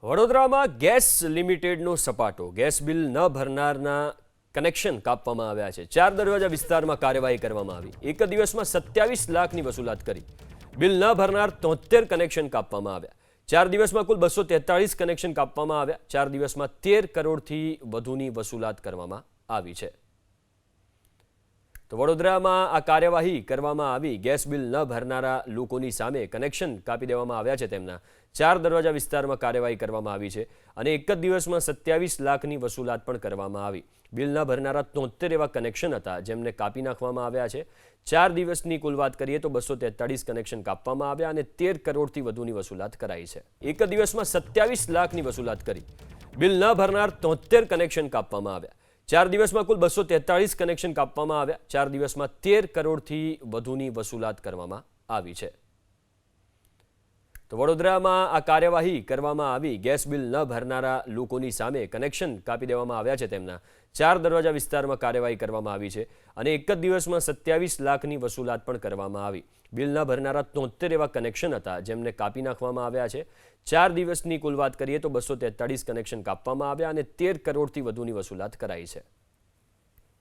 વડોદરામાં gas લિમિટેડનો સપાટો gas bill ન ભરનારના connection કાપવામાં આવ્યા છે। 4 દરવાજા વિસ્તારમાં કાર્યવાહી કરવામાં આવી। એક દિવસમાં 27 લાખની વસૂલાત કરી। બિલ ન ભરનાર 73 કનેક્શન કાપવામાં આવ્યા। 4 દિવસમાં કુલ 243 કનેક્શન કાપવામાં આવ્યા। 4 દિવસમાં 13 કરોડથી વધુની વસૂલાત કરવામાં આવી છે। તો વડોદરામાં આ કાર્યવાહી કરવામાં આવી। ગેસ બિલ ન ભરનારા લોકોની સામે કનેક્શન કાપી દેવામાં આવ્યા છે। તેમના 4 દરવાજા વિસ્તારમાં કાર્યવાહી કરવામાં આવી છે અને એક જ દિવસમાં 27 લાખની વસૂલાત પણ કરવામાં આવી। બિલ ન ભરનારા 73 એવા કનેક્શન હતા જેમને કાપી નાખવામાં આવ્યા છે। 4 દિવસની કુલ વાત કરીએ તો 243 કનેક્શન કાપવામાં આવ્યા અને 13 કરોડથી વધુની વસૂલાત કરાઈ છે। એક જ દિવસમાં 27 લાખની વસૂલાત કરી। બિલ ન ભરનાર 73 કનેક્શન કાપવામાં આવ્યા। 4 દિવસમાં કુલ 243 કનેક્શન કાપવામાં આવ્યા। 4 દિવસમાં 13 કરોડથી વધુની વસૂલાત કરવામાં આવી છે। તો વડોદરામાં આ કાર્યવાહી કરવામાં આવી। ગેસ બિલ ન ભરનારા લોકોની સામે કનેક્શન કાપી દેવામાં આવ્યા છે। તેમના 4 દરવાજા વિસ્તારમાં કાર્યવાહી કરવામાં આવી છે અને એક જ દિવસમાં 27 લાખની વસૂલાત પણ કરવામાં આવી। બિલ ન ભરનારા 73 એવા કનેક્શન હતા જેમને કાપી નાખવામાં આવ્યા છે। 4 દિવસની કુલ વાત કરીએ તો 243 કનેક્શન કાપવામાં આવ્યા અને 13 કરોડથી વધુની વસૂલાત કરાઈ છે।